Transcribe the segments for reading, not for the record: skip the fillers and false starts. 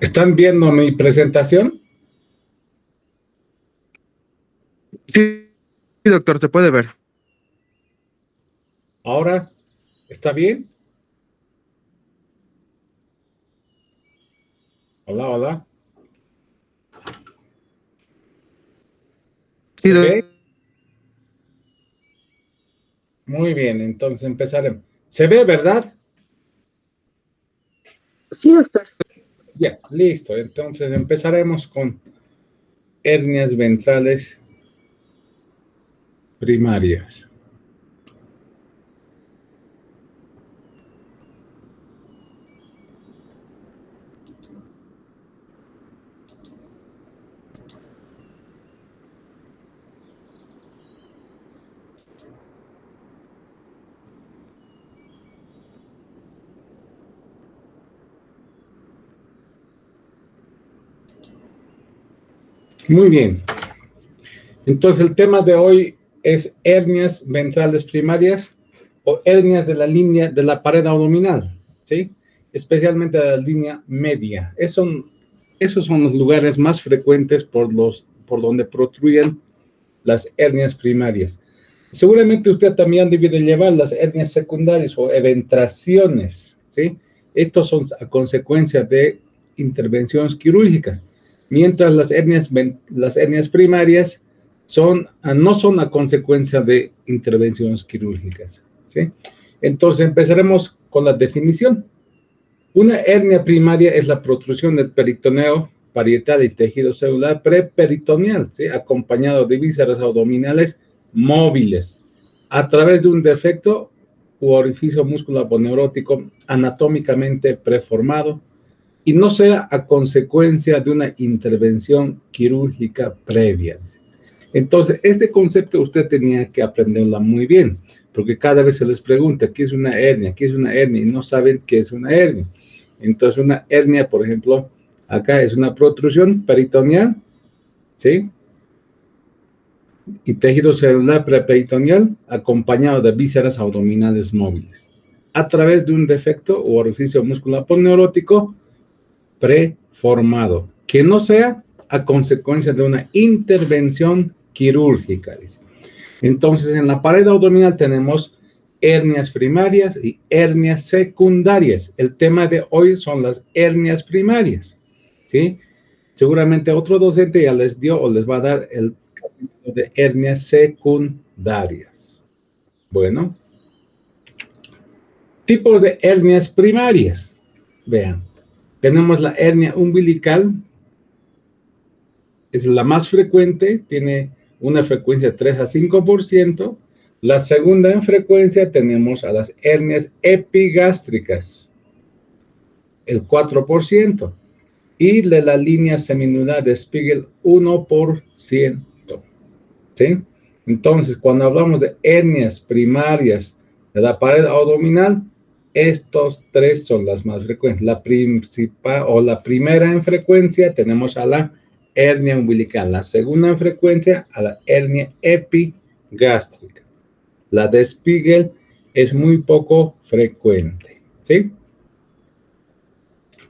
¿Están viendo mi presentación? Sí, doctor, se puede ver. ¿Ahora está bien? Hola, hola. Sí, ¿Se ve? Muy bien, entonces empezaremos. ¿Se ve, verdad? Sí, doctor. Ya, listo. Entonces empezaremos con hernias ventrales primarias. Muy bien. Entonces el tema de hoy es hernias ventrales primarias o hernias de la línea de la pared abdominal, ¿sí? Especialmente de la línea media. Esos son los lugares más frecuentes por donde protruyen las hernias primarias. Seguramente usted también debe de llevar las hernias secundarias o eventraciones, ¿sí? Estos son a consecuencia de intervenciones quirúrgicas, mientras las hernias primarias no son a consecuencia de intervenciones quirúrgicas, ¿sí? Entonces empezaremos con la definición. Una hernia primaria es la protrusión del peritoneo parietal y tejido celular preperitoneal, ¿sí? Acompañado de vísceras abdominales móviles a través de un defecto u orificio musculoponeurótico anatómicamente preformado y no sea a consecuencia de una intervención quirúrgica previa. Entonces, este concepto usted tenía que aprenderlo muy bien, porque cada vez se les pregunta qué es una hernia, qué es una hernia, y no saben qué es una hernia. Entonces, una hernia, por ejemplo, acá es una protrusión peritoneal, ¿sí? Y tejido celular preperitoneal acompañado de vísceras abdominales móviles, a través de un defecto o orificio musculoponeurótico preformado, que no sea a consecuencia de una intervención quirúrgica. Entonces, en la pared abdominal tenemos hernias primarias y hernias secundarias. El tema de hoy son las hernias primarias, ¿sí? Seguramente otro docente ya les dio o les va a dar el capítulo de hernias secundarias. Bueno, tipos de hernias primarias. Vean, tenemos la hernia umbilical, es la más frecuente, tiene una frecuencia de 3 a 5%. La segunda en frecuencia tenemos a las hernias epigástricas, el 4%, y de la línea semilunar de Spiegel, 1%. ¿Sí? Entonces, cuando hablamos de hernias primarias de la pared abdominal, estos tres son las más frecuentes. La principal o la primera en frecuencia tenemos a la hernia umbilical, la segunda en frecuencia a la hernia epigástrica. La de Spiegel es muy poco frecuente, ¿sí?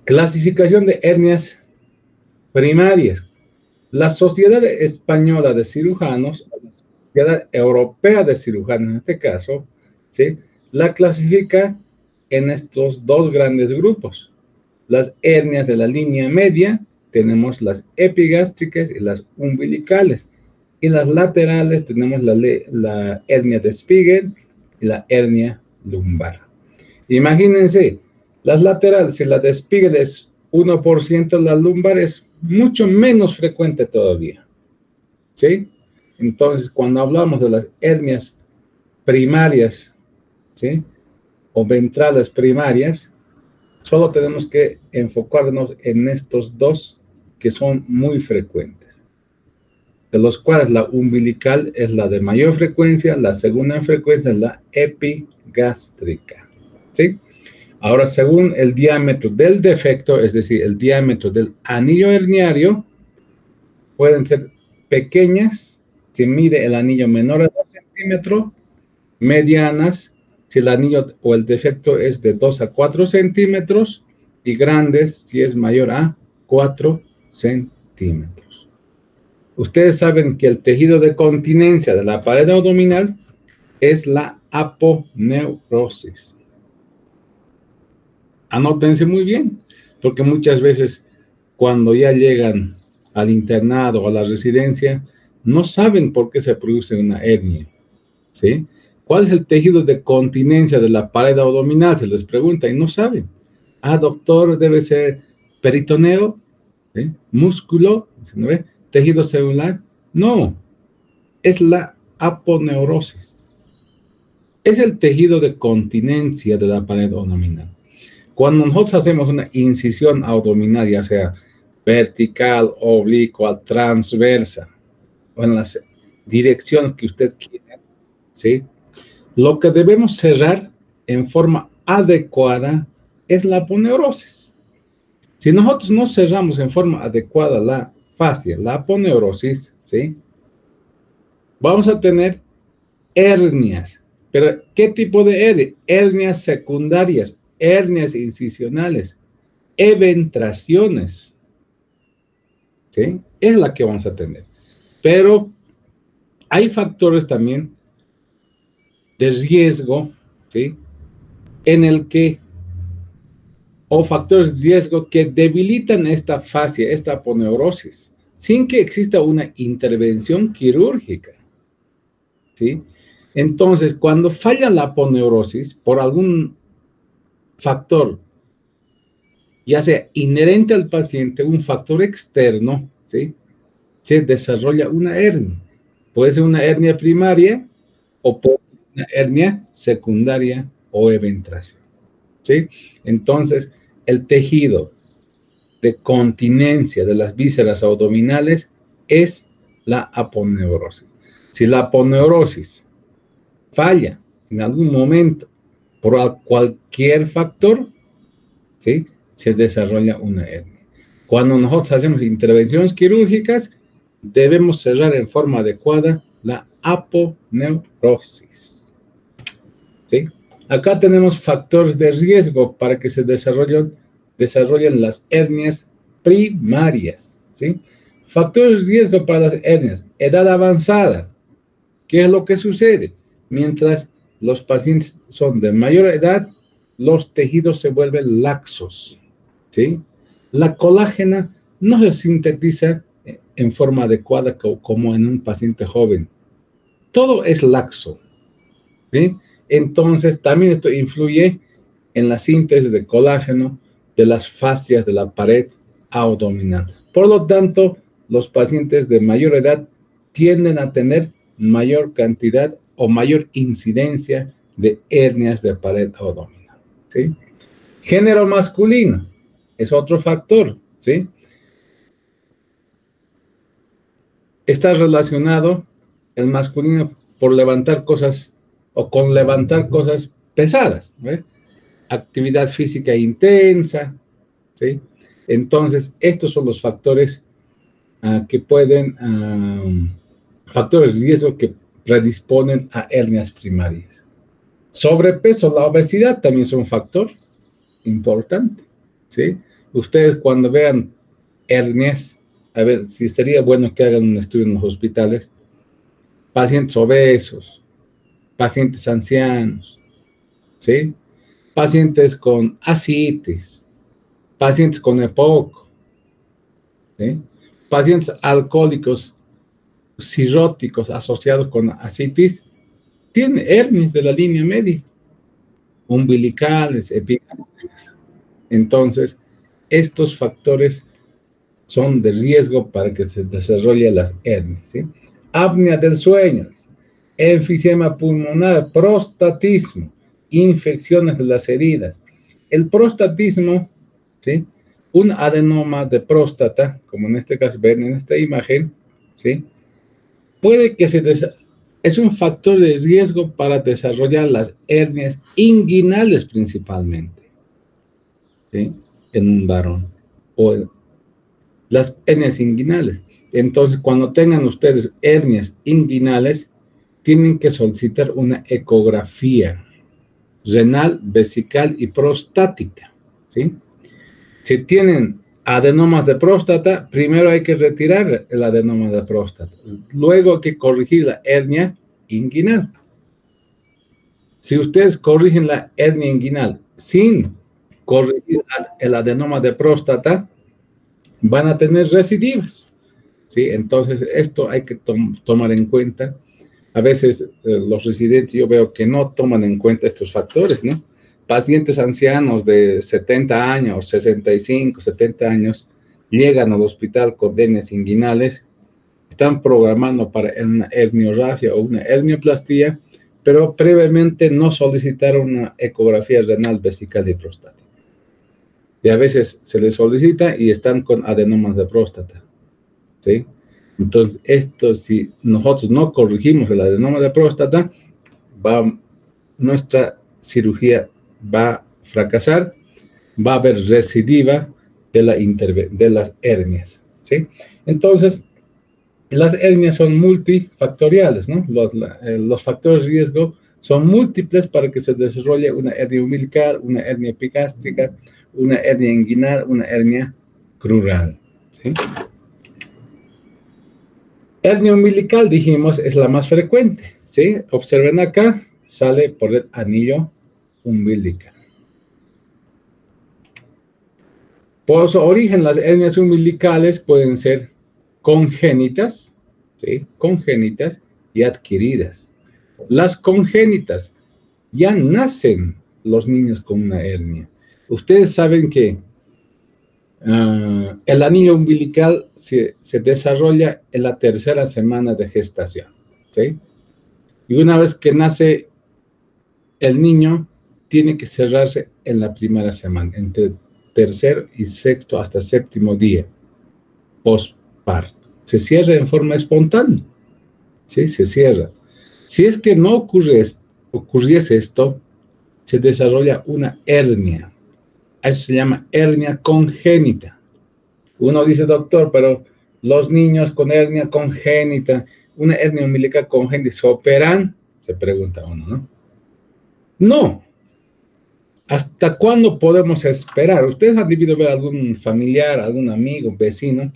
Clasificación de hernias primarias. La Sociedad Española de Cirujanos, la Sociedad Europea de Cirujanos en este caso, ¿sí?, la clasifica en estos dos grandes grupos. Las hernias de la línea media, tenemos las epigástricas y las umbilicales. Y las laterales tenemos la hernia de Spiegel y la hernia lumbar. Imagínense, las laterales, si la de Spiegel es 1%, la lumbar es mucho menos frecuente todavía, ¿sí? Entonces, cuando hablamos de las hernias primarias, ¿sí?, o ventrales primarias, solo tenemos que enfocarnos en estos dos que son muy frecuentes, de los cuales la umbilical es la de mayor frecuencia, la segunda en frecuencia es la epigástrica, ¿sí? Ahora, según el diámetro del defecto, es decir, el diámetro del anillo herniario, pueden ser pequeñas, si mide el anillo menor a 2 centímetros, medianas, si el anillo o el defecto es de 2 a 4 centímetros, y grandes, si es mayor a 4 centímetros. Ustedes saben que el tejido de continencia de la pared abdominal es la aponeurosis. Anótense muy bien, porque muchas veces cuando ya llegan al internado o a la residencia, no saben por qué se produce una hernia, ¿sí? ¿Cuál es el tejido de continencia de la pared abdominal? Se les pregunta y no saben. Ah, doctor, debe ser peritoneo, ¿sí?, músculo, ¿no ve?, tejido celular. No, es la aponeurosis. Es el tejido de continencia de la pared abdominal. Cuando nosotros hacemos una incisión abdominal, ya sea vertical, oblicua, transversa, o en las direcciones que usted quiera, ¿sí?, lo que debemos cerrar en forma adecuada es la aponeurosis. Si nosotros no cerramos en forma adecuada la fascia, la aponeurosis, ¿sí?, vamos a tener hernias. Pero, ¿qué tipo de hernias? Hernias secundarias, hernias incisionales, eventraciones, ¿sí? Es la que vamos a tener. Pero hay factores también de riesgo, ¿sí?, en el que, o factores de riesgo que debilitan esta fascia, esta aponeurosis, sin que exista una intervención quirúrgica, ¿sí? Entonces, cuando falla la aponeurosis por algún factor, ya sea inherente al paciente, un factor externo, ¿sí?, se desarrolla una hernia. Puede ser una hernia primaria o puede ser una hernia secundaria o eventración, ¿sí? Entonces, el tejido de continencia de las vísceras abdominales es la aponeurosis. Si la aponeurosis falla en algún momento por cualquier factor, ¿sí?, se desarrolla una hernia. Cuando nosotros hacemos intervenciones quirúrgicas, debemos cerrar en forma adecuada la aponeurosis, ¿sí? Acá tenemos factores de riesgo para que se desarrollen las hernias primarias, ¿sí? Factores de riesgo para las hernias: edad avanzada. ¿Qué es lo que sucede? Mientras los pacientes son de mayor edad, los tejidos se vuelven laxos, ¿sí? La colágena no se sintetiza en forma adecuada como en un paciente joven. Todo es laxo, ¿sí? Entonces, también esto influye en la síntesis de colágeno de las fascias de la pared abdominal. Por lo tanto, los pacientes de mayor edad tienden a tener mayor cantidad o mayor incidencia de hernias de pared abdominal, ¿sí? Género masculino es otro factor, ¿sí? Está relacionado el masculino por levantar cosas o con levantar cosas pesadas, ¿no? Actividad física intensa, ¿sí? Entonces, estos son los factores que pueden, factores de riesgo que predisponen a hernias primarias. Sobrepeso, la obesidad también es un factor importante, ¿sí? Ustedes cuando vean hernias, a ver, si sería bueno que hagan un estudio en los hospitales, pacientes obesos, pacientes ancianos, ¿sí? Pacientes con ascitis, pacientes con EPOC, ¿sí? Pacientes alcohólicos cirróticos asociados con ascitis, tienen hernias de la línea media, umbilicales, epigástricas. Entonces, estos factores son de riesgo para que se desarrolle las hernias, ¿sí? Apnea del sueño, enfisema pulmonar, prostatismo, infecciones de las heridas. El prostatismo, ¿sí? Un adenoma de próstata, como en este caso ven en esta imagen, ¿sí? Puede que es un factor de riesgo para desarrollar las hernias inguinales principalmente, ¿sí? En un varón, o las hernias inguinales. Entonces, cuando tengan ustedes hernias inguinales, tienen que solicitar una ecografía renal, vesical y prostática, ¿sí? Si tienen adenomas de próstata, primero hay que retirar el adenoma de próstata, luego hay que corregir la hernia inguinal. Si ustedes corrigen la hernia inguinal sin corregir el adenoma de próstata, van a tener recidivas, ¿sí? Entonces, esto hay que tomar en cuenta. A veces los residentes yo veo que no toman en cuenta estos factores, ¿no? Pacientes ancianos de 70 años, 65, 70 años, llegan al hospital con hernias inguinales, están programando para una herniorragia o una hernioplastia, pero previamente no solicitaron una ecografía renal, vesical y prostática. Y a veces se les solicita y están con adenomas de próstata, ¿sí? Entonces, esto, si nosotros no corregimos el adenoma de próstata, nuestra cirugía va a fracasar, va a haber recidiva de las hernias, ¿sí? Entonces, las hernias son multifactoriales, ¿no? Los factores de riesgo son múltiples para que se desarrolle una hernia umbilical, una hernia epigástrica, una hernia inguinal, una hernia crural, ¿sí? Hernia umbilical, dijimos, es la más frecuente, ¿sí? Observen acá, sale por el anillo umbilical. Por su origen, las hernias umbilicales pueden ser congénitas, ¿sí? Congénitas y adquiridas. Las congénitas, ya nacen los niños con una hernia. Ustedes saben que el anillo umbilical se desarrolla en la tercera semana de gestación, ¿sí? Y una vez que nace el niño, tiene que cerrarse en la primera semana, entre tercer y sexto hasta séptimo día, postparto. Se cierra en forma espontánea, ¿sí? Se cierra. Si es que no ocurriese esto, se desarrolla una hernia. Eso se llama hernia congénita. Uno dice, doctor, pero los niños con hernia congénita, una hernia umbilical congénita, ¿se operan? Se pregunta uno, ¿no? No. ¿Hasta cuándo podemos esperar? ¿Ustedes han debido ver algún familiar, algún amigo, vecino,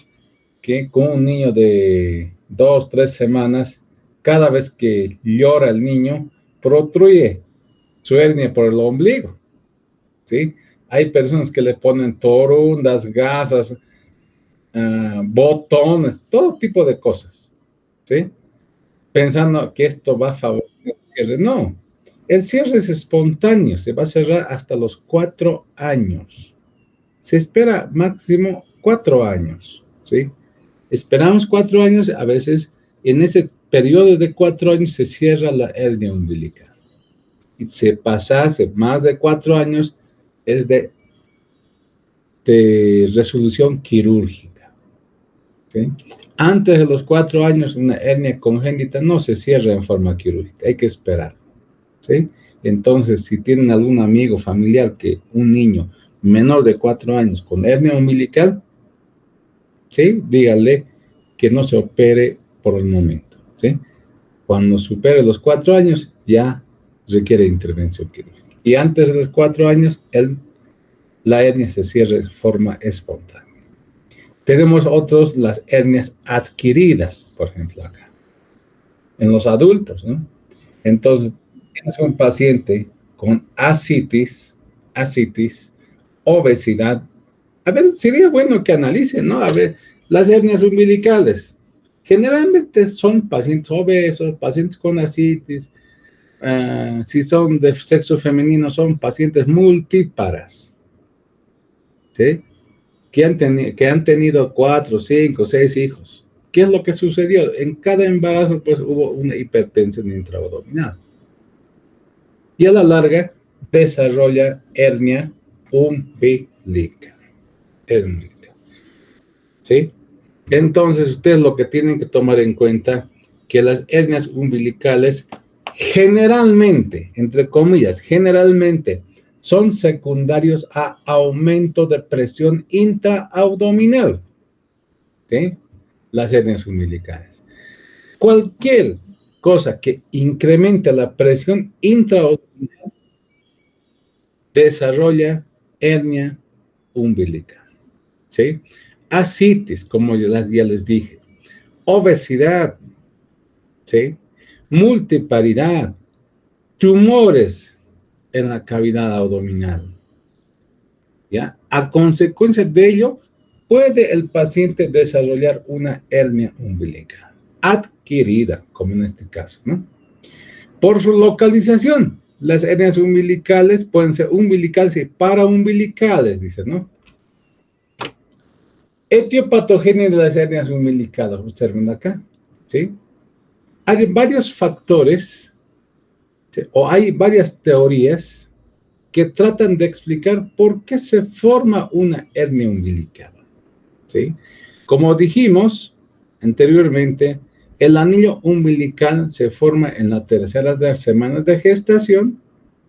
que con un niño de 2, 3 semanas, cada vez que llora el niño, protruye su hernia por el ombligo, ¿sí? Hay personas que le ponen torundas, gasas, botones, todo tipo de cosas, ¿sí? Pensando que esto va a favorecer el cierre. No, el cierre es espontáneo, se va a cerrar hasta los 4 años. Se espera máximo 4 años, ¿sí? Esperamos 4 años, a veces en ese periodo de 4 años se cierra la hernia umbilical. Y si pasase más de 4 años, es de resolución quirúrgica, ¿sí? Antes de los 4 años, una hernia congénita no se cierra en forma quirúrgica, hay que esperar, ¿sí? Entonces, si tienen algún amigo familiar que un niño menor de 4 años con hernia umbilical, ¿sí? Dígale que no se opere por el momento, ¿sí? Cuando supere los 4 años, ya requiere intervención quirúrgica. Y antes de los 4 años, la hernia se cierra de forma espontánea. Tenemos otros, las hernias adquiridas, por ejemplo, acá, en los adultos, ¿no? Entonces, tienes un paciente con ascitis, obesidad. A ver, sería bueno que analicen, ¿no? A ver, las hernias umbilicales. Generalmente son pacientes obesos, pacientes con ascitis. Si son de sexo femenino, son pacientes multíparas, ¿sí? Que han tenido 4, 5, 6 hijos. ¿Qué es lo que sucedió? En cada embarazo, pues, hubo una hipertensión intraabdominal. Y a la larga, desarrolla hernia umbilical. ¿Sí? Entonces, ustedes lo que tienen que tomar en cuenta, que las hernias umbilicales generalmente, entre comillas, generalmente, son secundarios a aumento de presión intraabdominal, ¿sí? Las hernias umbilicales. Cualquier cosa que incremente la presión intraabdominal desarrolla hernia umbilical, ¿sí? Ascitis, como ya les dije, obesidad, ¿sí? Multiparidad, tumores en la cavidad abdominal, ¿ya? A consecuencia de ello, puede el paciente desarrollar una hernia umbilical adquirida, como en este caso, ¿no? Por su localización, las hernias umbilicales pueden ser umbilicales y paraumbilicales, dice, ¿no? Etiopatogenia de las hernias umbilicales, observen acá, ¿sí? Hay varios factores, ¿sí? O hay varias teorías que tratan de explicar por qué se forma una hernia umbilical, ¿sí? Como dijimos anteriormente, el anillo umbilical se forma en la tercera semana de gestación,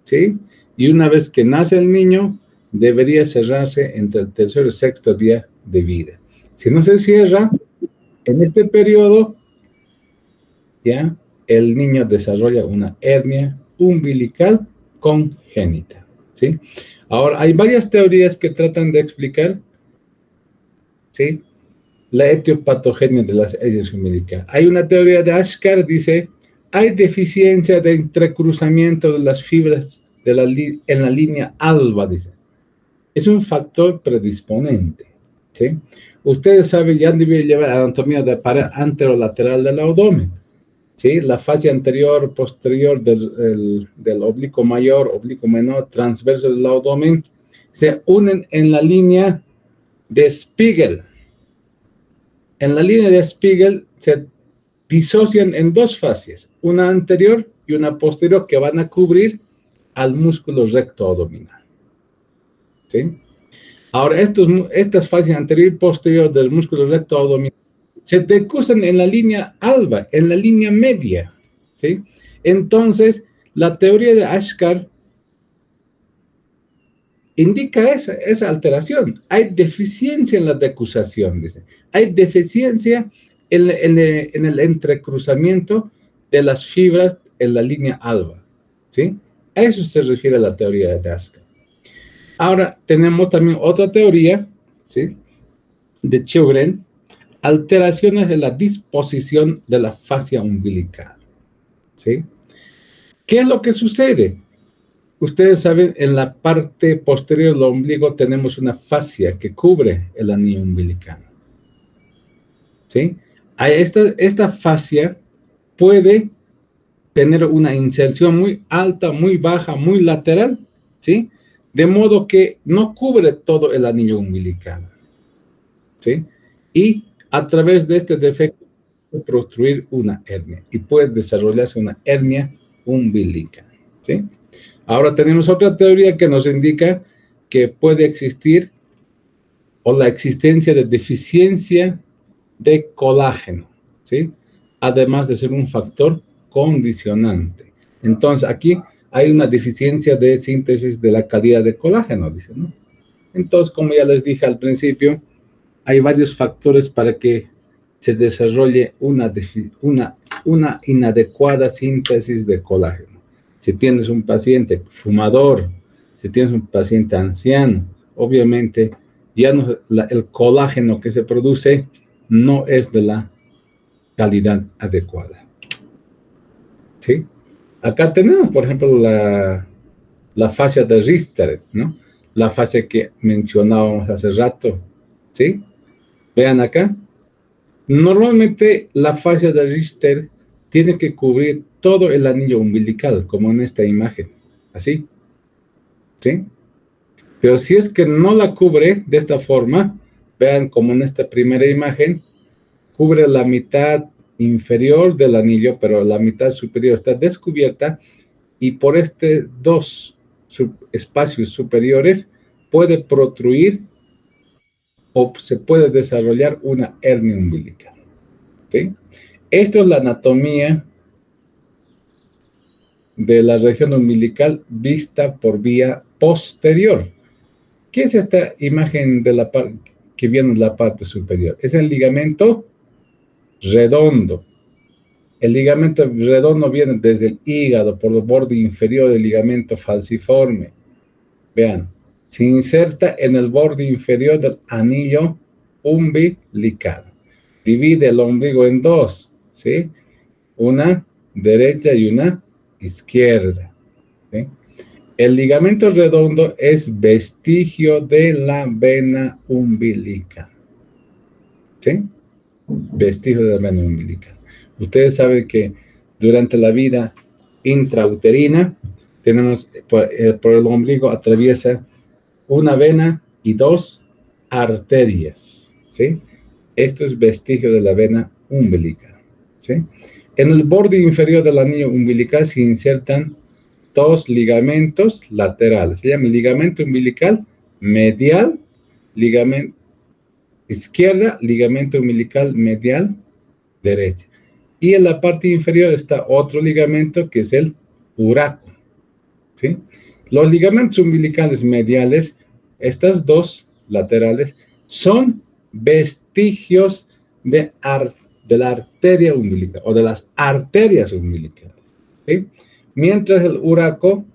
¿sí? Y una vez que nace el niño, debería cerrarse entre el tercer y sexto día de vida. Si no se cierra en este periodo, ya el niño desarrolla una hernia umbilical congénita, ¿sí? Ahora, hay varias teorías que tratan de explicar, ¿sí?, la etiopatogenia de las hernias umbilicales. Hay una teoría de Ashkar, dice, hay deficiencia de entrecruzamiento de las fibras en la línea alba, dice. Es un factor predisponente, ¿sí? Ustedes saben, ya han debido llevar anatomía de pared anterolateral del abdomen, ¿sí? La fascia anterior, posterior del oblicuo mayor, oblicuo menor, transverso del abdomen, se unen en la línea de Spiegel. En la línea de Spiegel se disocian en dos fascias, una anterior y una posterior, que van a cubrir al músculo recto abdominal, ¿sí? Ahora, estas fascias anterior y posterior del músculo recto abdominal se decruzan en la línea alba, en la línea media, ¿sí? Entonces, la teoría de Ashkar indica esa alteración. Hay deficiencia en la decusación, dice. Hay deficiencia en el entrecruzamiento de las fibras en la línea alba, ¿sí? A eso se refiere la teoría de Ashkar. Ahora, tenemos también otra teoría, ¿sí?, de Sjögren, alteraciones en la disposición de la fascia umbilical, ¿sí? ¿Qué es lo que sucede? Ustedes saben, en la parte posterior del ombligo tenemos una fascia que cubre el anillo umbilical, ¿sí? Esta fascia puede tener una inserción muy alta, muy baja, muy lateral, ¿sí? De modo que no cubre todo el anillo umbilical, ¿sí? Y a través de este defecto puede construir una hernia y puede desarrollarse una hernia umbilical, ¿sí? Ahora tenemos otra teoría que nos indica que puede existir o la existencia de deficiencia de colágeno, ¿sí? Además de ser un factor condicionante. Entonces, aquí hay una deficiencia de síntesis de la calidad de colágeno, dice, ¿no? Entonces, como ya les dije al principio, hay varios factores para que se desarrolle una inadecuada síntesis de colágeno. Si tienes un paciente fumador, si tienes un paciente anciano, obviamente ya no, el colágeno que se produce no es de la calidad adecuada. ¿Sí? Acá tenemos, por ejemplo, la fascia de Richter, ¿no? La fascia que mencionábamos hace rato, ¿sí? Vean acá. Normalmente la fascia de Richter tiene que cubrir todo el anillo umbilical, como en esta imagen, así, ¿sí? Pero si es que no la cubre de esta forma, vean como en esta primera imagen, cubre la mitad inferior del anillo, pero la mitad superior está descubierta y por dos espacios superiores puede protruir o se puede desarrollar una hernia umbilical, ¿sí? Esto es la anatomía de la región umbilical vista por vía posterior. ¿Qué es esta imagen de la que viene en la parte superior? Es el ligamento redondo. El ligamento redondo viene desde el hígado por el borde inferior del ligamento falciforme. Vean, se inserta en el borde inferior del anillo umbilical. Divide el ombligo en dos, ¿sí? Una derecha y una izquierda, ¿sí? El ligamento redondo es vestigio de la vena umbilical, ¿sí? Vestigio de la vena umbilical. Ustedes saben que durante la vida intrauterina tenemos por el ombligo atraviesa una vena y dos arterias, ¿sí? Esto es vestigio de la vena umbilical, ¿sí? En el borde inferior del anillo umbilical se insertan dos ligamentos laterales. Se llama ligamento umbilical medial, ligamento izquierda, ligamento umbilical medial derecha. Y en la parte inferior está otro ligamento que es el uraco, ¿sí? Los ligamentos umbilicales mediales, estas dos laterales, son vestigios de la arteria umbilical o de las arterias umbilicales, ¿sí? Mientras el uraco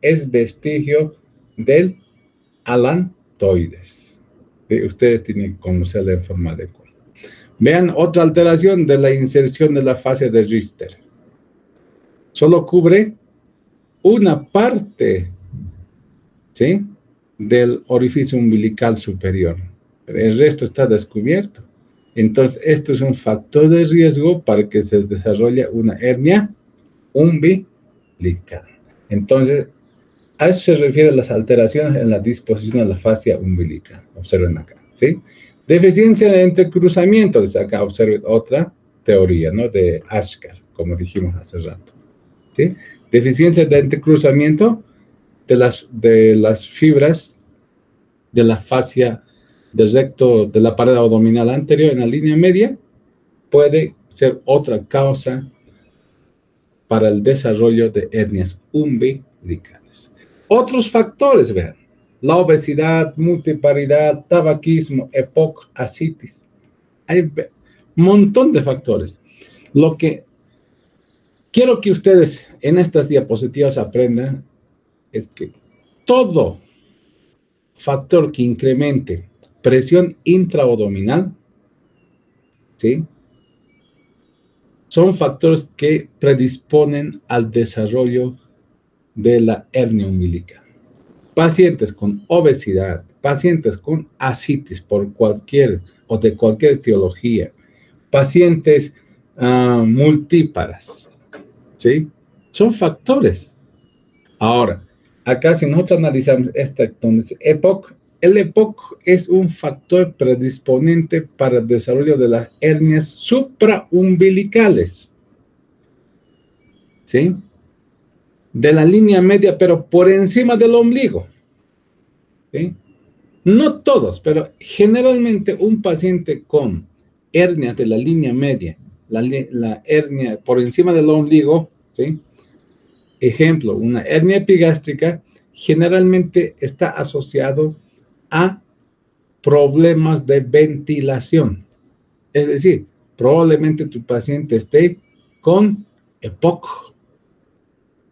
es vestigio del alantoides, ¿sí? Ustedes tienen que conocerla en forma adecuada. Vean otra alteración de la inserción de la fascia de Richter. Solo cubre una parte, ¿sí?, del orificio umbilical superior. Pero el resto está descubierto. Entonces, esto es un factor de riesgo para que se desarrolle una hernia umbilical. Entonces, a eso se refieren las alteraciones en la disposición de la fascia umbilical. Observen acá, ¿sí? Deficiencia de entrecruzamiento. Desde acá observen otra teoría, ¿no?, de Ashkar, como dijimos hace rato, ¿sí? Deficiencia de entrecruzamiento de las fibras de la fascia del recto de la pared abdominal anterior en la línea media puede ser otra causa para el desarrollo de hernias umbilicales. Otros factores, vean, la obesidad, multiparidad, tabaquismo, EPOC, ascitis. Hay un montón de factores. Lo que quiero que ustedes en estas diapositivas aprendan es que todo factor que incremente presión intraabdominal, ¿sí?, son factores que predisponen al desarrollo de la hernia umbilical. Pacientes con obesidad, pacientes con ascitis por cualquier o de cualquier etiología, pacientes multíparas, ¿sí?, son factores. Ahora, acá si nosotros analizamos esta, entonces, EPOC, el EPOC es un factor predisponente para el desarrollo de las hernias supraumbilicales, ¿sí?, de la línea media, pero por encima del ombligo, ¿sí? No todos, pero generalmente un paciente con hernia de la línea media, la hernia por encima del ombligo, ¿sí? Ejemplo, una hernia epigástrica generalmente está asociado a problemas de ventilación. Es decir, probablemente tu paciente esté con EPOC,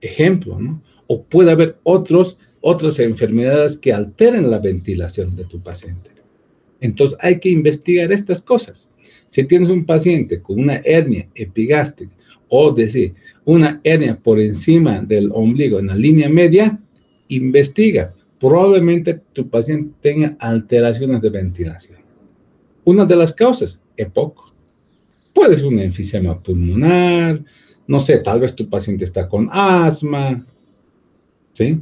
ejemplo, ¿no? O puede haber otras enfermedades que alteren la ventilación de tu paciente. Entonces hay que investigar estas cosas. Si tienes un paciente con una hernia epigástrica o decir, una hernia por encima del ombligo en la línea media, investiga. Probablemente tu paciente tenga alteraciones de ventilación. Una de las causas, EPOC. Puede ser un enfisema pulmonar, no sé, tal vez tu paciente está con asma, ¿sí?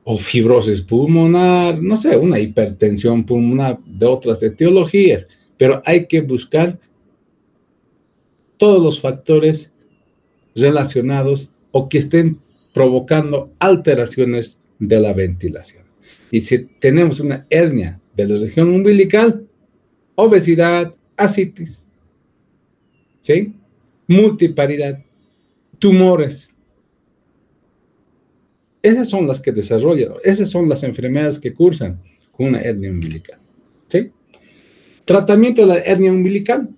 O fibrosis pulmonar, no sé, una hipertensión pulmonar de otras etiologías, pero hay que buscar todos los factores relacionados o que estén provocando alteraciones de la ventilación. Y si tenemos una hernia de la región umbilical, obesidad, ascitis, ¿sí? Multiparidad, tumores. Esas son las que desarrollan, esas son las enfermedades que cursan con una hernia umbilical, ¿sí? Tratamiento de la hernia umbilical.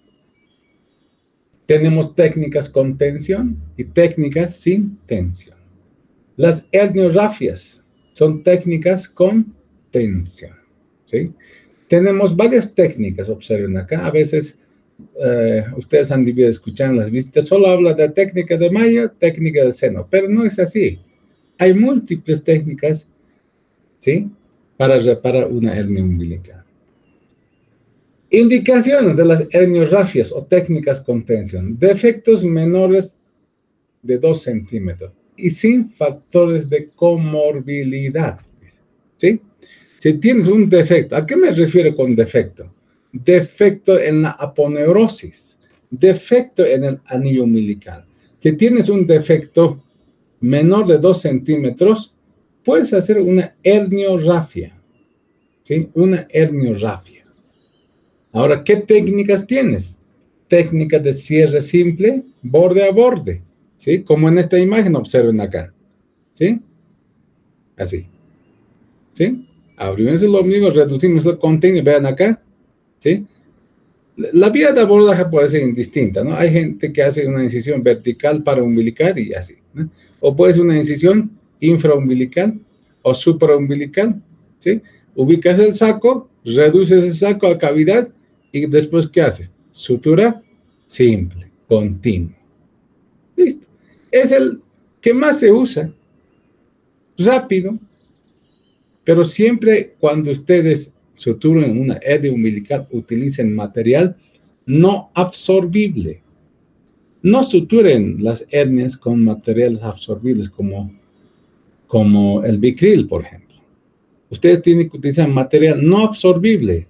Tenemos técnicas con tensión y técnicas sin tensión. Las herniorafias son técnicas con tensión, ¿sí? Tenemos varias técnicas, observen acá, a veces ustedes han debido escuchar en las visitas, solo habla de técnica de Mayo, técnica de seno, pero no es así. Hay múltiples técnicas, ¿sí? Para reparar una hernia umbilical. Indicaciones de las herniorafias o técnicas con tensión. Defectos menores de 2 centímetros y sin factores de comorbilidad, ¿sí? Si tienes un defecto, ¿a qué me refiero con defecto? Defecto en la aponeurosis, defecto en el anillo umbilical. Si tienes un defecto menor de 2 centímetros, puedes hacer una herniorrafia, ¿sí? Una herniorrafia. Ahora, ¿qué técnicas tienes? Técnica de cierre simple, borde a borde, ¿sí? Como en esta imagen, observen acá, ¿sí? Así, ¿sí? Abrimos el ombligo, reducimos el contenido, vean acá, ¿sí? La vía de abordaje puede ser indistinta, ¿no? Hay gente que hace una incisión vertical para umbilical y así, ¿no? O puede ser una incisión infraumbilical o supraumbilical, ¿sí? Ubicas el saco, reduces el saco a cavidad y después, ¿qué haces? Sutura simple, continua. Listo. Es el que más se usa, rápido, pero siempre cuando ustedes suturen una hernia umbilical, utilicen material no absorbible. No suturen las hernias con materiales absorbibles como el Vicryl, por ejemplo. Ustedes tienen que utilizar material no absorbible.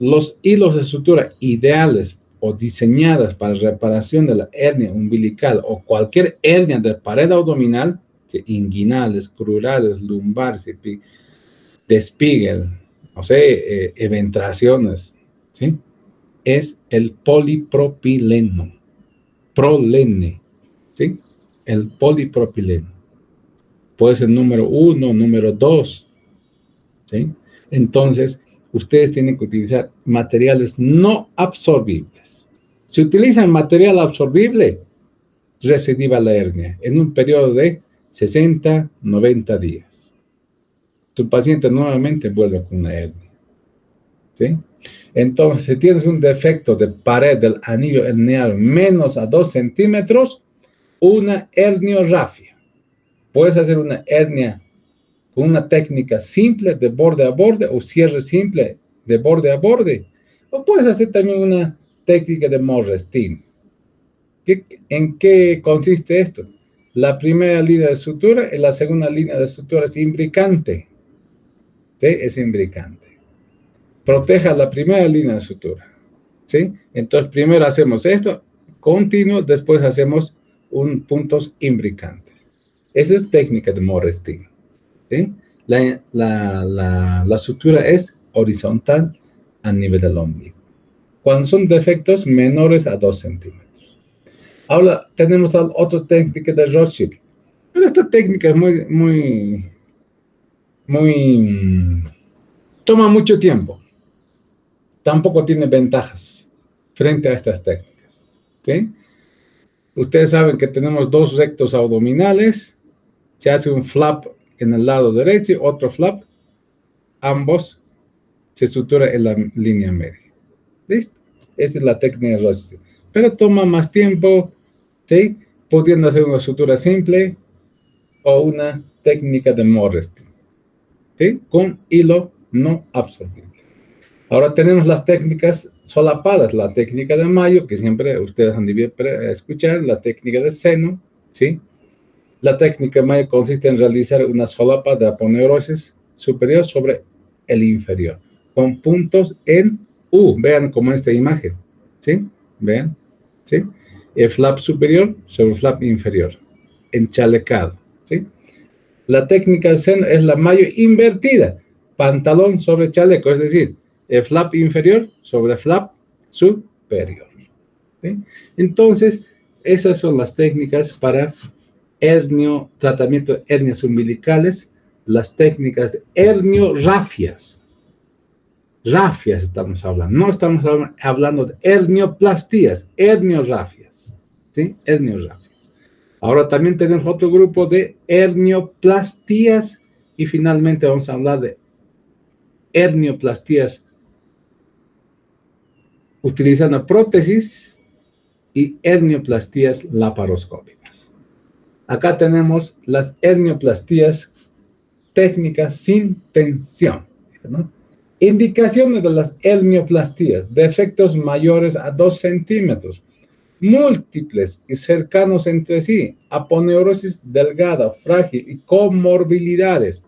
Los hilos de sutura ideales o diseñadas para reparación de la hernia umbilical o cualquier hernia de pared abdominal, inguinales, crurales, lumbares, de Spiegel, no sé, eventraciones, ¿sí? Es el polipropileno, prolene, ¿sí? El polipropileno. Puede ser número 1, número 2, ¿sí? Entonces, ustedes tienen que utilizar materiales no absorbibles. Si utilizan material absorbible, recidiva la hernia en un periodo de 60, 90 días. Tu paciente nuevamente vuelve con una hernia, ¿sí? Entonces, si tienes un defecto de pared del anillo herniano menos a 2 centímetros, una herniorrafia. Puedes hacer una hernia con una técnica simple de borde a borde o cierre simple de borde a borde. O puedes hacer también una técnica de Morrestein. ¿En qué consiste esto? La primera línea de sutura y la segunda línea de sutura es imbricante. ¿Sí? Es imbricante. Proteja la primera línea de sutura, ¿sí? Entonces, primero hacemos esto, continuo, después hacemos puntos imbricantes. Esa es técnica de Morrestein, ¿sí? La sutura es horizontal a nivel del ombligo. cuando son defectos menores a 2 centímetros. Ahora tenemos otra técnica de Rothschild. Pero esta técnica es toma mucho tiempo. Tampoco tiene ventajas frente a estas técnicas. ¿Sí? Ustedes saben que tenemos dos rectos abdominales. Se hace un flap en el lado derecho y otro flap. Ambos se sutura en la línea media. ¿Listo? Esa es la técnica de Rothschild. Pero toma más tiempo, ¿sí? Pudiendo hacer una sutura simple o una técnica de Morrison, ¿sí? Con hilo no absorbible. Ahora tenemos las técnicas solapadas, la técnica de Mayo, que siempre ustedes han debido escuchar, la técnica de seno, ¿sí? La técnica de Mayo consiste en realizar una solapa de aponeurosis superior sobre el inferior, con puntos en U. Vean como en esta imagen, ¿sí? Vean, ¿sí? El flap superior sobre el flap inferior, enchalecado, ¿sí? La técnica del seno es la Mayo invertida, pantalón sobre chaleco, es decir, el flap inferior sobre el flap superior, ¿sí? Entonces, esas son las técnicas para tratamiento de hernias umbilicales, las técnicas de herniorafias. Rafias estamos hablando, no estamos hablando de hernioplastías, herniorafias, ¿sí? Herniorafias. Ahora también tenemos otro grupo de hernioplastías y finalmente vamos a hablar de hernioplastías utilizando prótesis y hernioplastías laparoscópicas. Acá tenemos las hernioplastías técnicas sin tensión, ¿no? Indicaciones de las hernioplastías: defectos mayores a 2 centímetros, múltiples y cercanos entre sí, aponeurosis delgada, frágil y comorbilidades.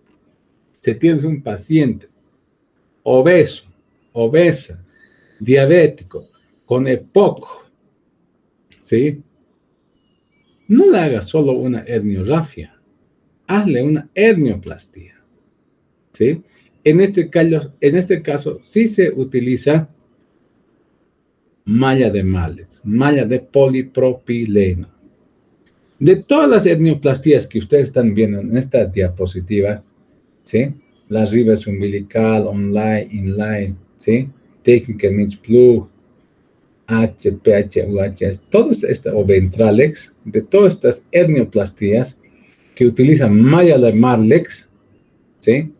Si tienes un paciente obeso, obesa, diabético, con EPOC, ¿sí? No le hagas solo una herniorrafia, hazle una hernioplastía, ¿sí? En este caso sí se utiliza malla de Malex, malla de polipropileno. De todas las hernioplastías que ustedes están viendo en esta diapositiva, ¿sí? La reverse umbilical, online, inline, ¿sí? Técnica Mitz-Plug, HPH, UHS, todas estas, o Ventralex, de todas estas hernioplastías que utilizan malla de Marlex, ¿sí?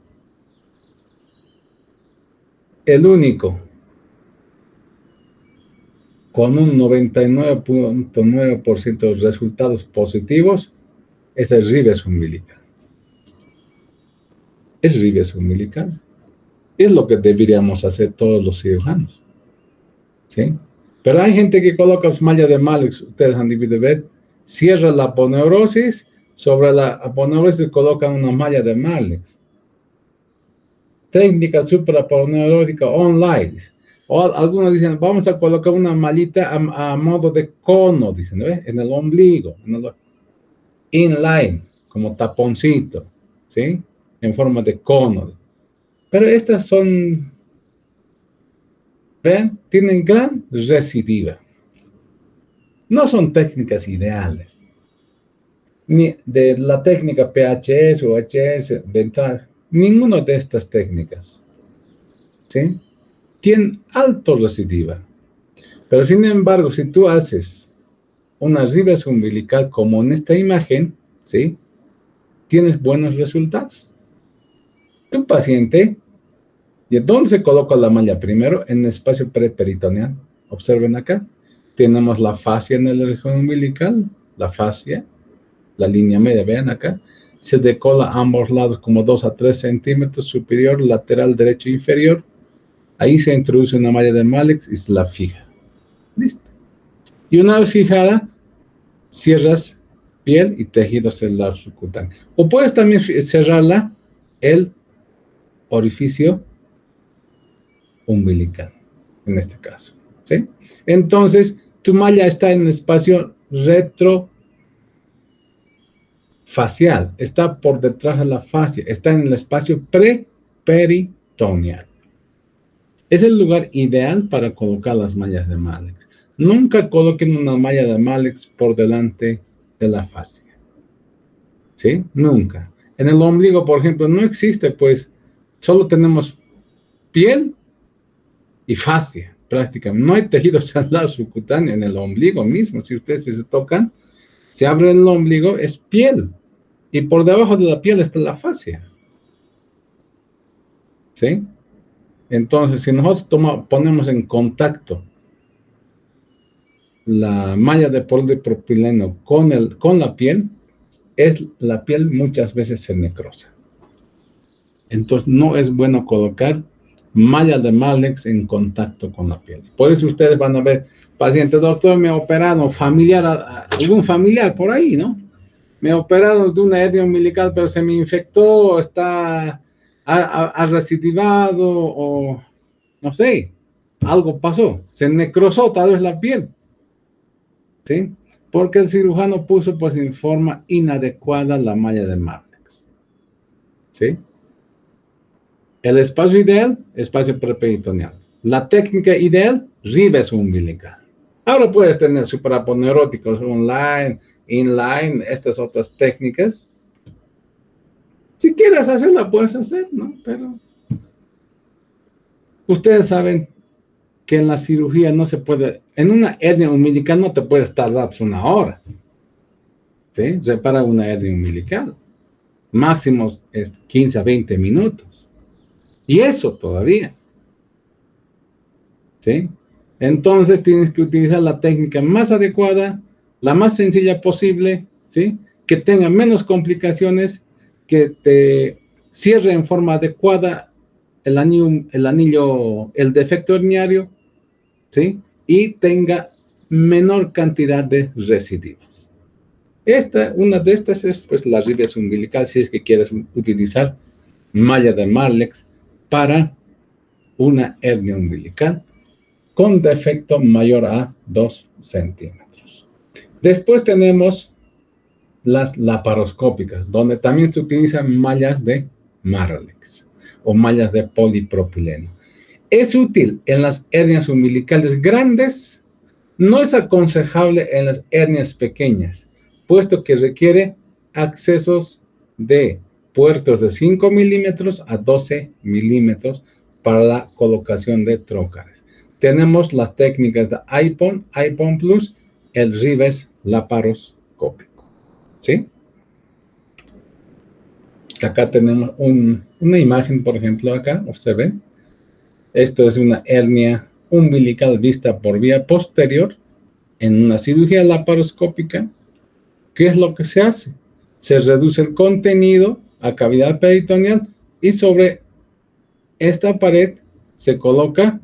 El único con un 99.9% de resultados positivos es el reverse umbilical. Es reverse umbilical. Es lo que deberíamos hacer todos los cirujanos, ¿sí? Pero hay gente que coloca malla de Malex, ustedes han debido ver, cierra la aponeurosis, sobre la aponeurosis colocan una malla de Malex. Técnica supraponeurótica online. O algunos dicen, vamos a colocar una mallita a modo de cono, dicen, ¿ves? En el ombligo, inline, como taponcito, ¿sí? En forma de cono. Pero estas son, ¿ven? Tienen gran recidiva. No son técnicas ideales. Ni de la técnica PHS o HS, ventral, ninguna de estas técnicas, ¿sí? Tienen alto recidiva. Pero sin embargo, si tú haces una reverse umbilical como en esta imagen, ¿sí? Tienes buenos resultados. Tu paciente, ¿y dónde se coloca la malla? Primero, en el espacio preperitoneal. Observen acá. Tenemos la fascia en el región umbilical, la fascia, la línea media, vean acá. Se decola a ambos lados como 2 a 3 centímetros, superior, lateral, derecho, inferior. Ahí se introduce una malla de Malex y se la fija. Listo. Y una vez fijada, cierras piel y tejido celular subcutáneo. O puedes también cerrarla el orificio umbilical, en este caso, ¿sí? Entonces, tu malla está en el espacio retrofacial, está por detrás de la fascia, está en el espacio preperitoneal. Es el lugar ideal para colocar las mallas de Malex. Nunca coloquen una malla de Malex por delante de la fascia. ¿Sí? Nunca. En el ombligo, por ejemplo, no existe, pues, solo tenemos piel y fascia, prácticamente. No hay tejido celular subcutáneo en el ombligo mismo. Si ustedes se tocan, se abre el ombligo, es piel. Y por debajo de la piel está la fascia. ¿Sí? Entonces, si nosotros ponemos en contacto la malla de polipropileno con la piel, la piel muchas veces se necrosa. Entonces, no es bueno colocar malla de Malex en contacto con la piel. Por eso ustedes van a ver pacientes, doctor, me operaron, algún familiar por ahí, ¿no? Me operaron de una hernia umbilical, pero se me infectó, ha recidivado, o no sé, algo pasó, se necrosó tal vez la piel, ¿sí? Porque el cirujano puso pues en forma inadecuada la malla de Malex, ¿sí? El espacio ideal, espacio preperitoneal. La técnica ideal, ribes umbilical. Ahora puedes tener supraponeuróticos online, inline, estas otras técnicas. Si quieres hacerla, puedes hacer, ¿no? Pero ustedes saben que en la cirugía no se puede, en una hernia umbilical no te puedes tardar pues, una hora, ¿sí? Repara una hernia umbilical. Máximo es 15 a 20 minutos. Y eso todavía, ¿sí? Entonces tienes que utilizar la técnica más adecuada, la más sencilla posible, ¿sí? Que tenga menos complicaciones, que te cierre en forma adecuada el defecto herniario, ¿sí? Y tenga menor cantidad de recidivas. Una de estas es pues la ribes umbilical, si es que quieres utilizar malla de Marlex para una hernia umbilical con defecto mayor a 2 centímetros. Después tenemos las laparoscópicas, donde también se utilizan mallas de Marlex o mallas de polipropileno. Es útil en las hernias umbilicales grandes, no es aconsejable en las hernias pequeñas, puesto que requiere accesos de puertos de 5 milímetros a 12 milímetros para la colocación de trócares. Tenemos las técnicas de IPON Plus, el ribes laparoscópico. ¿Sí? Acá tenemos una imagen, por ejemplo, acá, observen. Esto es una hernia umbilical vista por vía posterior en una cirugía laparoscópica. ¿Qué es lo que se hace? Se reduce el contenido a cavidad peritoneal y sobre esta pared se coloca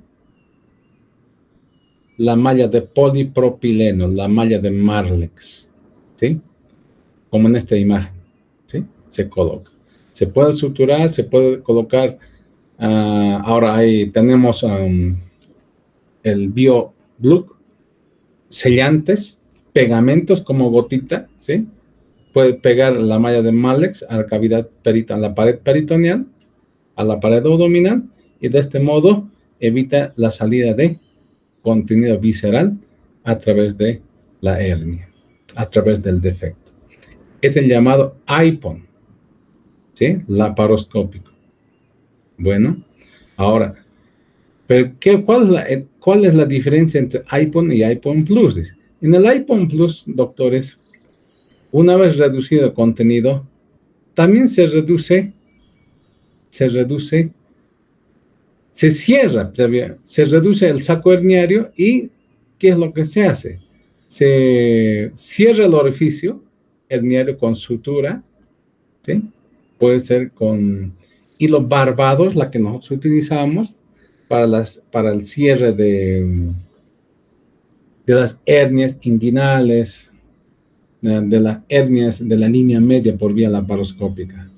la malla de polipropileno, la malla de Marlex, ¿sí? Como en esta imagen, ¿sí? Se coloca. Se puede suturar, se puede colocar. Ahora tenemos el BioGlue, sellantes, pegamentos como gotita, ¿sí? Puede pegar la malla de Marlex a la cavidad a la pared peritoneal, a la pared abdominal, y de este modo evita la salida de contenido visceral a través de la hernia, a través del defecto. Es el llamado IPON, ¿sí? Laparoscópico. Bueno, ahora, pero ¿cuál es la diferencia entre IPON y IPON Plus? En el IPON Plus, doctores, una vez reducido el contenido, también se cierra, se reduce el saco herniario y ¿qué es lo que se hace? Se cierra el orificio herniario con sutura, ¿sí? Puede ser con hilos barbados, la que nosotros utilizamos para el cierre de las hernias inguinales, de las hernias de la línea media por vía laparoscópica.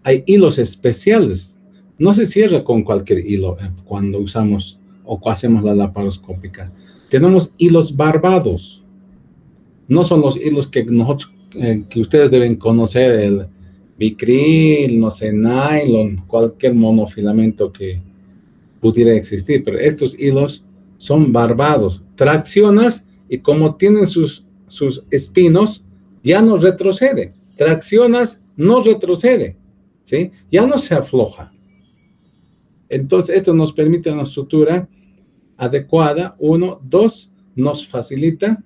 Hay hilos especiales. No se cierra con cualquier hilo cuando usamos o hacemos la laparoscópica. Tenemos hilos barbados. No son los hilos que que ustedes deben conocer, el Vicryl, no sé, nylon, cualquier monofilamento que pudiera existir, pero estos hilos son barbados. Traccionas y como tienen sus espinos, ya no retrocede. Traccionas, no retrocede, ¿sí? Ya no se afloja. Entonces, esto nos permite una sutura adecuada. Uno, dos, nos facilita,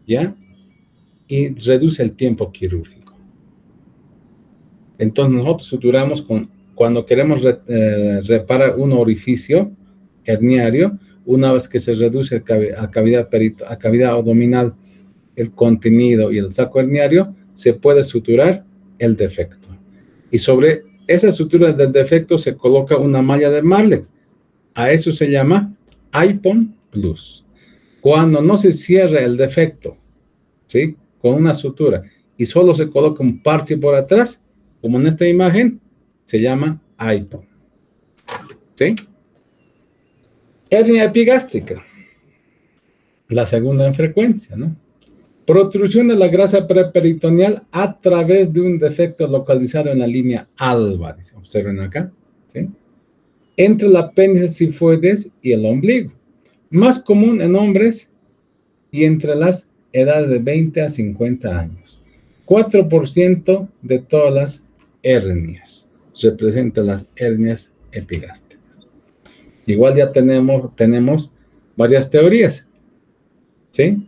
¿ya? Y reduce el tiempo quirúrgico. Entonces, nosotros suturamos cuando queremos reparar un orificio herniario, una vez que se reduce a cavidad abdominal el contenido y el saco herniario, se puede suturar el defecto. Y sobre esa sutura del defecto se coloca una malla de Marlex. A eso se llama IPON Plus. Cuando no se cierra el defecto, ¿sí?, con una sutura y solo se coloca un parche por atrás, como en esta imagen, se llama IPON. ¿Sí? Hernia epigástrica, la segunda en frecuencia, ¿no? Protrusión de la grasa preperitoneal a través de un defecto localizado en la línea alba. Observen acá, ¿sí?, entre el apéndice sifoides y el ombligo. Más común en hombres y entre las edades de 20 a 50 años. 4% de todas las hernias representan las hernias epigástricas. Igual ya tenemos varias teorías, ¿sí?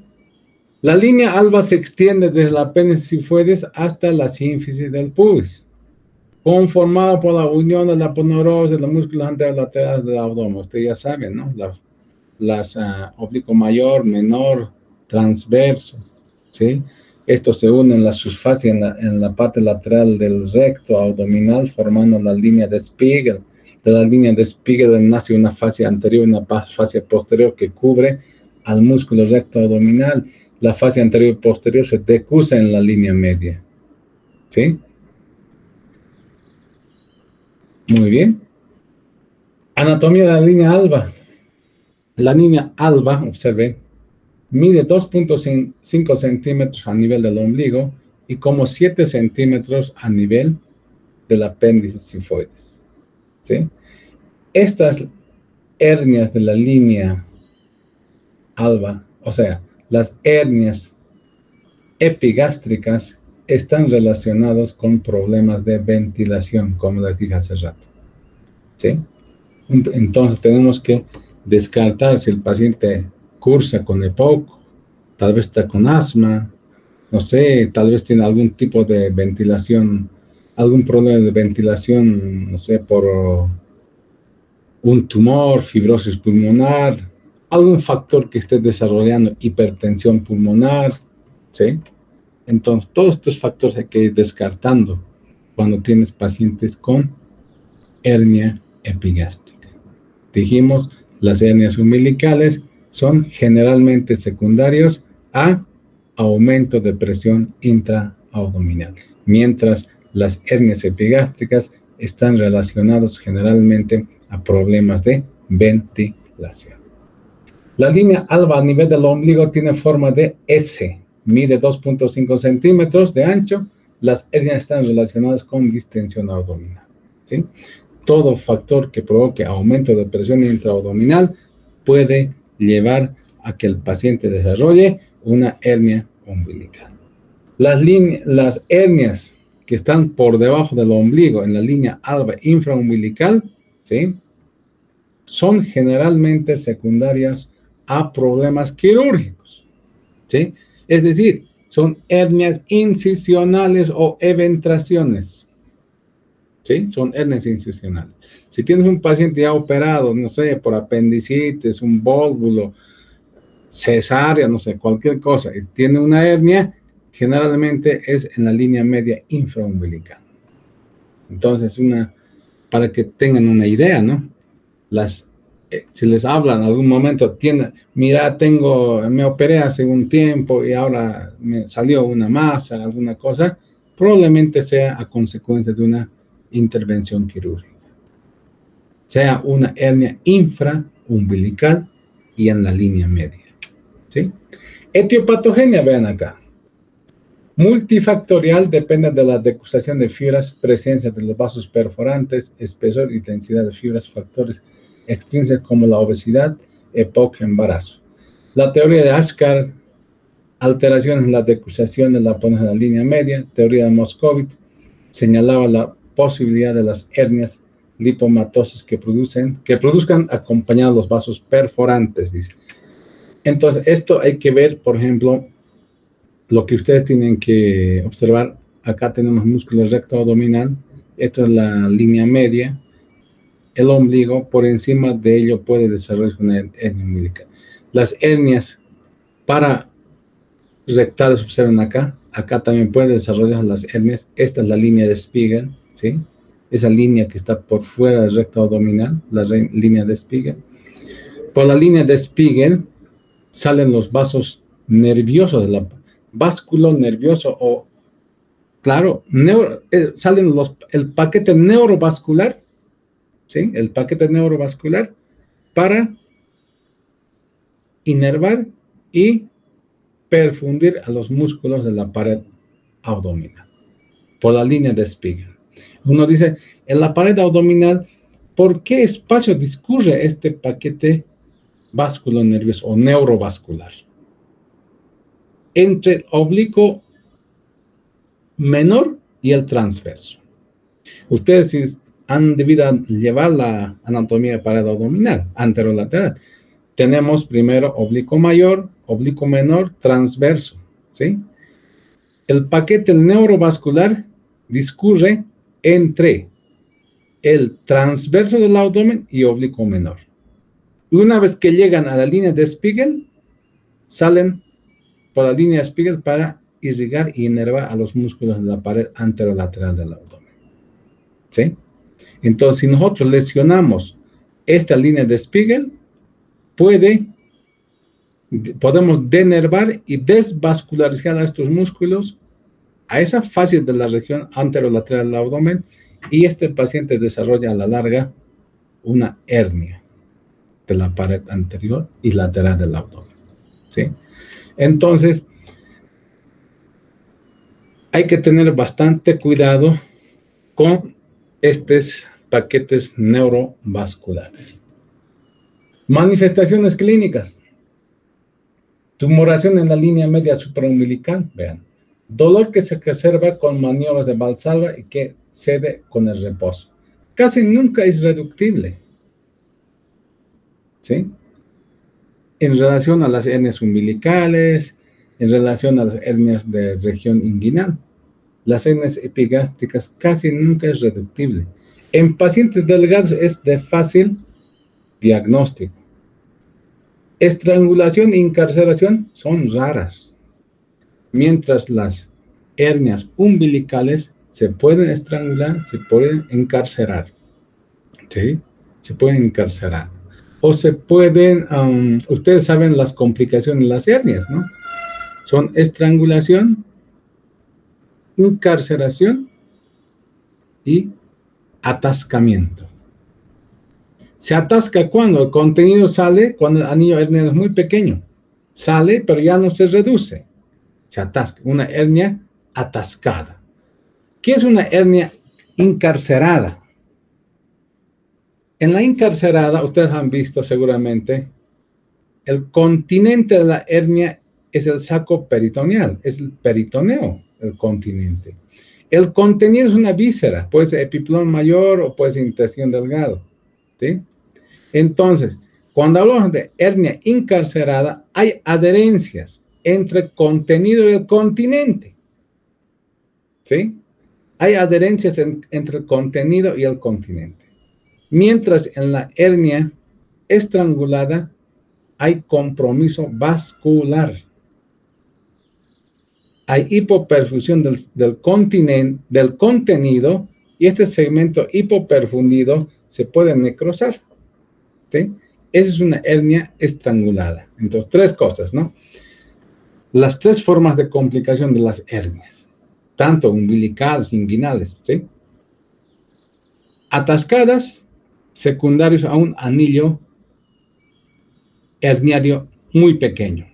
La línea alba se extiende desde el apéndice sifoides hasta la sínfisis del pubis, conformada por la unión de la aponeurosis de los músculos anterolaterales del abdomen. Ustedes ya saben, ¿no? Las oblicuo mayor, menor, transverso, ¿sí? Estos se unen las subfascias en la parte lateral del recto abdominal, formando la línea de Spiegel. De la línea de Spiegel nace una fascia anterior y una fascia posterior que cubre al músculo recto abdominal. La fascia anterior y posterior se decusa en la línea media, ¿sí? Muy bien. Anatomía de la línea alba. La línea alba, observen, mide 2.5 centímetros a nivel del ombligo y como 7 centímetros a nivel del apéndice sifoides, ¿sí? Estas hernias de la línea alba, o sea, las hernias epigástricas, están relacionados con problemas de ventilación, como les dije hace rato, ¿sí? Entonces tenemos que descartar si el paciente cursa con EPOC, tal vez está con asma, no sé, tal vez tiene algún tipo de ventilación, algún problema de ventilación, no sé, por un tumor, fibrosis pulmonar, algún factor que esté desarrollando hipertensión pulmonar, ¿sí? Entonces, todos estos factores hay que ir descartando cuando tienes pacientes con hernia epigástrica. Dijimos, las hernias umbilicales son generalmente secundarios a aumento de presión intraabdominal, mientras las hernias epigástricas están relacionadas generalmente a problemas de ventilación. La línea alba a nivel del ombligo tiene forma de S, mide 2.5 centímetros de ancho. Las hernias están relacionadas con distensión abdominal, ¿sí? Todo factor que provoque aumento de presión intraabdominal puede llevar a que el paciente desarrolle una hernia umbilical. Las hernias que están por debajo del ombligo en la línea alba infraumbilical, ¿sí?, son generalmente secundarias a problemas quirúrgicos, ¿sí? Es decir, son hernias incisionales o eventraciones, ¿sí? Son hernias incisionales. Si tienes un paciente ya operado, no sé, por apendicitis, un válvulo, cesárea, no sé, cualquier cosa, y tiene una hernia, generalmente es en la línea media infraumbilical. Entonces, para que tengan una idea, ¿no? Si les hablan en algún momento, mira, me operé hace un tiempo y ahora me salió una masa, alguna cosa, probablemente sea a consecuencia de una intervención quirúrgica. Sea una hernia infraumbilical y en la línea media, ¿sí? Etiopatogenia, vean acá. Multifactorial, depende de la decusación de fibras, presencia de los vasos perforantes, espesor y densidad de fibras, factores extrínsecas como la obesidad, EPOC, embarazo. La teoría de Ashkar, alteraciones en la decusación de la pones en la línea media. Teoría de Moscovitz señalaba la posibilidad de las hernias lipomatosas que produzcan acompañados los vasos perforantes, dice. Entonces, esto hay que ver, por ejemplo, lo que ustedes tienen que observar. Acá tenemos músculo recto abdominal, esto es la línea media, el ombligo, por encima de ello puede desarrollarse una hernia umbilical. Las hernias rectales observen acá también pueden desarrollar las hernias. Esta es la línea de Spiegel, ¿sí? Esa línea que está por fuera del recto abdominal, la línea de Spiegel. Por la línea de Spiegel salen los vasos nerviosos, de la básculo nervioso o, claro, salen el paquete neurovascular, ¿sí? El paquete neurovascular para inervar y perfundir a los músculos de la pared abdominal, por la línea de Spiegel. Uno dice, en la pared abdominal, ¿por qué espacio discurre este paquete vasculo nervioso o neurovascular? Entre el oblicuo menor y el transverso. Ustedes si han debido llevar la anatomía de pared abdominal, anterolateral. Tenemos primero oblicuo mayor, oblicuo menor, transverso, ¿sí? El paquete neurovascular discurre entre el transverso del abdomen y oblicuo menor. Y una vez que llegan a la línea de Spiegel, salen por la línea de Spiegel para irrigar y inervar a los músculos de la pared anterolateral del abdomen, ¿sí? Entonces, si nosotros lesionamos esta línea de Spiegel, podemos denervar y desvascularizar a estos músculos, a esa fase de la región anterolateral del abdomen, y este paciente desarrolla a la larga una hernia de la pared anterior y lateral del abdomen, ¿sí? Entonces, hay que tener bastante cuidado con estos paquetes neurovasculares. Manifestaciones clínicas. Tumoración en la línea media supraumbilical, vean. Dolor que se exacerba con maniobras de Valsalva y que cede con el reposo. Casi nunca es reductible, ¿sí? En relación a las hernias umbilicales, en relación a las hernias de región inguinal, las hernias epigástricas casi nunca es reductible. En pacientes delgados es de fácil diagnóstico. Estrangulación e incarceración son raras, mientras las hernias umbilicales se pueden estrangular, se pueden encarcerar, ¿sí? Se pueden encarcerar. O se pueden, ustedes saben las complicaciones de las hernias, ¿no? Son estrangulación, encarceración y atascamiento. Se atasca cuando el contenido sale, cuando el anillo herniano es muy pequeño. Sale, pero ya no se reduce. Se atasca. Una hernia atascada. ¿Qué es una hernia encarcerada? En la encarcerada, ustedes han visto seguramente, el continente de la hernia es el saco peritoneal, es el peritoneo, el continente. El contenido es una víscera, puede ser epiplón mayor o puede ser intestino delgado, ¿sí? Entonces, cuando hablamos de hernia encarcerada, hay adherencias entre el contenido y el continente, ¿sí? Hay adherencias entre el contenido y el continente. Mientras en la hernia estrangulada hay compromiso vascular. Hay hipoperfusión del contenido, y este segmento hipoperfundido se puede necrosar, ¿sí? Esa es una hernia estrangulada. Entonces, tres cosas, ¿no? Las tres formas de complicación de las hernias, tanto umbilicales, inguinales, ¿sí? Atascadas, secundarios a un anillo herniario muy pequeño.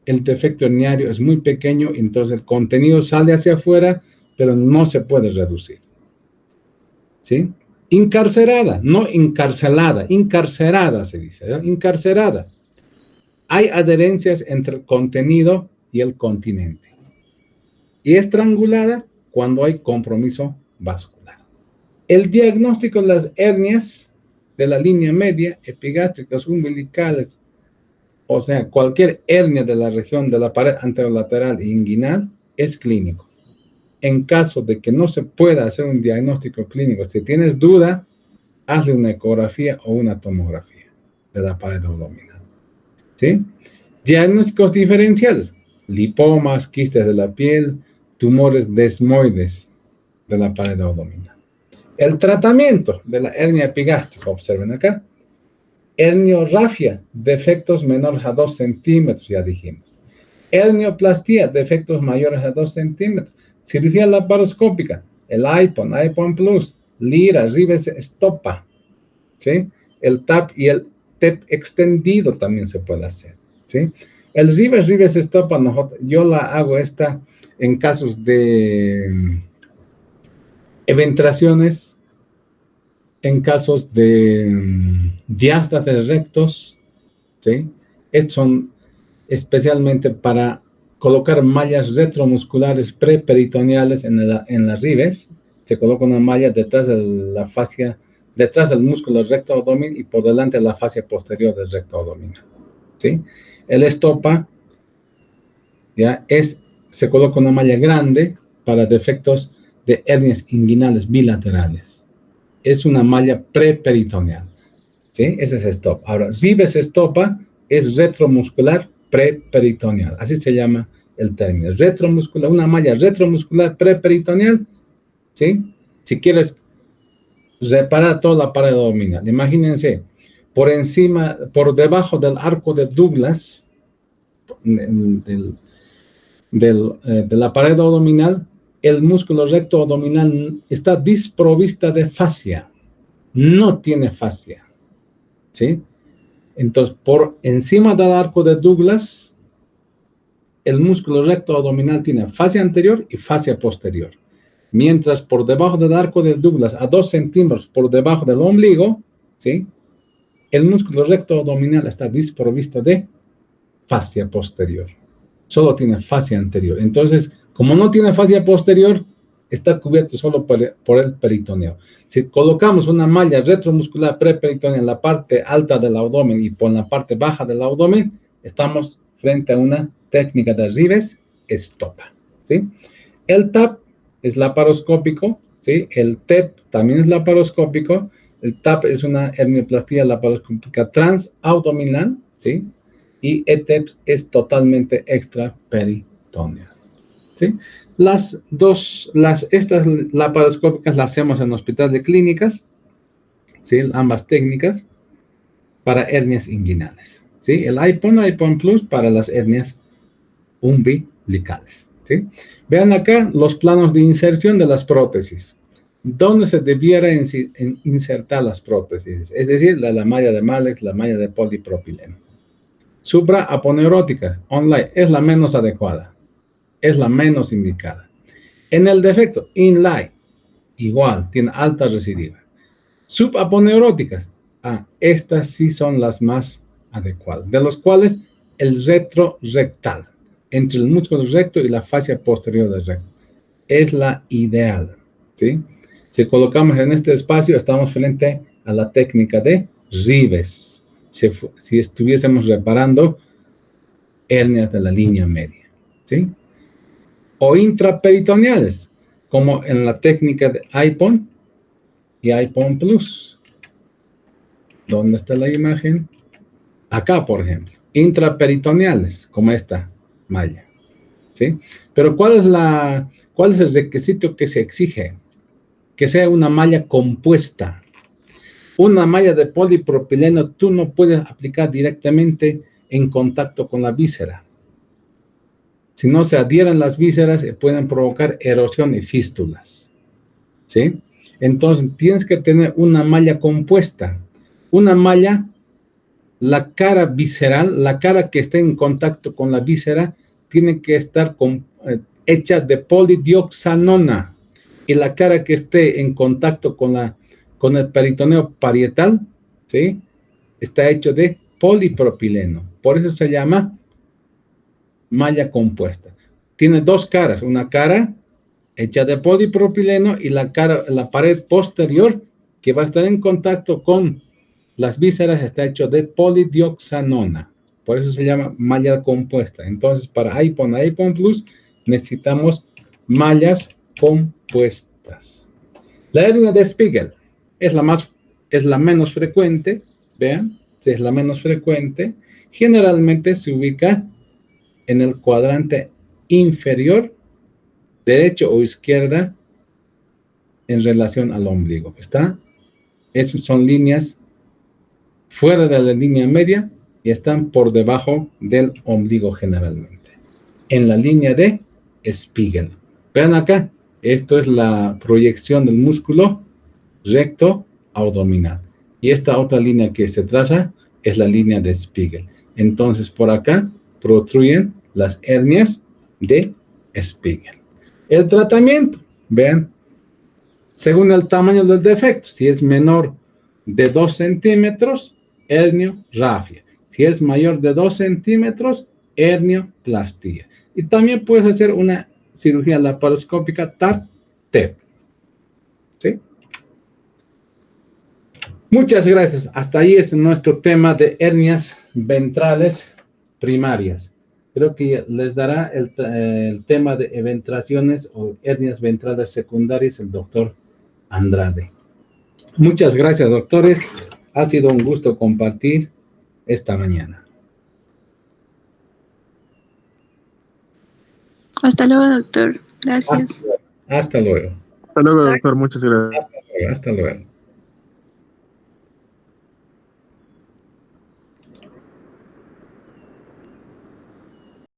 El defecto herniario es muy pequeño, entonces el contenido sale hacia afuera, pero no se puede reducir, ¿sí? Encarcerada, no encarcelada, encarcerada se dice, ¿no? Encarcerada. Hay adherencias entre el contenido y el continente. Y estrangulada cuando hay compromiso vascular. El diagnóstico de las hernias de la línea media, epigástricas, umbilicales, o sea, cualquier hernia de la región de la pared anterolateral e inguinal, es clínico. En caso de que no se pueda hacer un diagnóstico clínico, si tienes duda, hazle una ecografía o una tomografía de la pared abdominal. ¿Sí? Diagnósticos diferenciales: lipomas, quistes de la piel, tumores desmoides de la pared abdominal. El tratamiento de la hernia epigástrica, observen acá. Herniorrafia, defectos menores a 2 centímetros, ya dijimos. Hernioplastía, defectos mayores a 2 centímetros. Cirugía laparoscópica, el IPON, IPON Plus, Lira, Rives, Estopa, ¿sí? El TAP y el TEP extendido también se puede hacer, ¿sí? El Rives, Estopa, yo la hago esta en casos de eventraciones, en casos de diástasis rectos, ¿sí? Son especialmente para colocar mallas retromusculares preperitoneales en las rives. Se coloca una malla detrás de la fascia, detrás del músculo recto abdomen y por delante de la fascia posterior del recto abdominal, ¿sí? El estopa, ¿ya? Se coloca una malla grande para defectos de hernias inguinales bilaterales. Es una malla preperitoneal, ¿sí? Ese es stop. Ahora, Rives estopa es retromuscular preperitoneal, así se llama el término. Retromuscular, una malla retromuscular preperitoneal, ¿sí? Si quieres reparar toda la pared abdominal, imagínense, por encima, por debajo del arco de Douglas, de la pared abdominal, el músculo recto abdominal está desprovista de fascia, no tiene fascia, ¿sí? Entonces, por encima del arco de Douglas, el músculo recto abdominal tiene fascia anterior y fascia posterior. Mientras por debajo del arco de Douglas, a 2 centímetros por debajo del ombligo, ¿sí? El músculo recto abdominal está desprovisto de fascia posterior. Solo tiene fascia anterior. Entonces, como no tiene fascia posterior, está cubierto solo por el peritoneo. Si colocamos una malla retromuscular preperitoneal en la parte alta del abdomen y por la parte baja del abdomen, estamos frente a una técnica de Rives estopa, ¿sí? El TAP es laparoscópico, ¿sí? El TEP también es laparoscópico. El TAP es una hernioplastia laparoscópica transabdominal, ¿sí? Y ETEP es totalmente extraperitoneal, ¿sí? Estas laparoscópicas las hacemos en hospitales de clínicas, ¿sí? Ambas técnicas para hernias inguinales, ¿sí? El IPON Plus para las hernias umbilicales, ¿sí? Vean acá los planos de inserción de las prótesis. ¿Dónde se debiera insertar las prótesis? Es decir, la malla de Malex, la malla de polipropileno. Supraaponeurótica, online, es la menos adecuada, es la menos indicada. En el defecto, inline, igual, tiene alta recidiva. Subaponeuróticas, estas sí son las más adecuadas, de los cuales el retrorectal, entre el músculo recto y la fascia posterior del recto, es la ideal, ¿sí? Si colocamos en este espacio, estamos frente a la técnica de Rives, si estuviésemos reparando hernias de la línea media, ¿sí? O intraperitoneales, como en la técnica de IPON y IPON Plus. ¿Dónde está la imagen? Acá, por ejemplo. Intraperitoneales, como esta malla, ¿sí? Pero ¿cuál es el requisito que se exige? Que sea una malla compuesta. Una malla de polipropileno tú no puedes aplicar directamente en contacto con la víscera. Si no se adhieren las vísceras, pueden provocar erosión y fístulas, ¿sí? Entonces, tienes que tener una malla compuesta. Una malla, la cara visceral, la cara que esté en contacto con la víscera, tiene que estar hecha de polidioxanona. Y la cara que esté en contacto con con el peritoneo parietal, ¿sí? Está hecho de polipropileno. Por eso se llama malla compuesta. Tiene dos caras, una cara hecha de polipropileno y la pared posterior que va a estar en contacto con las vísceras está hecho de polidioxanona. Por eso se llama malla compuesta. Entonces, para iPhone a iPhone Plus necesitamos mallas compuestas. La hernia de Spiegel es la menos frecuente, vean, es la menos frecuente. Generalmente se ubica en el cuadrante inferior, derecho o izquierda, en relación al ombligo. ¿Está? Esas son líneas fuera de la línea media y están por debajo del ombligo generalmente. En la línea de Spiegel. Vean acá, esto es la proyección del músculo recto abdominal. Y esta otra línea que se traza es la línea de Spiegel. Entonces, por acá protruyen las hernias de Spiegel. El tratamiento, vean, según el tamaño del defecto, si es menor de 2 centímetros, herniorrafia. Si es mayor de 2 centímetros, hernioplastia. Y también puedes hacer una cirugía laparoscópica TAP-TEP. ¿Sí? Muchas gracias. Hasta ahí es nuestro tema de hernias ventrales primarias. Creo que les dará el tema de eventraciones o hernias ventrales secundarias el doctor Andrade. Muchas gracias, doctores. Ha sido un gusto compartir esta mañana. Hasta luego, doctor. Gracias. Hasta luego. Hasta luego, doctor. Muchas gracias. Hasta luego.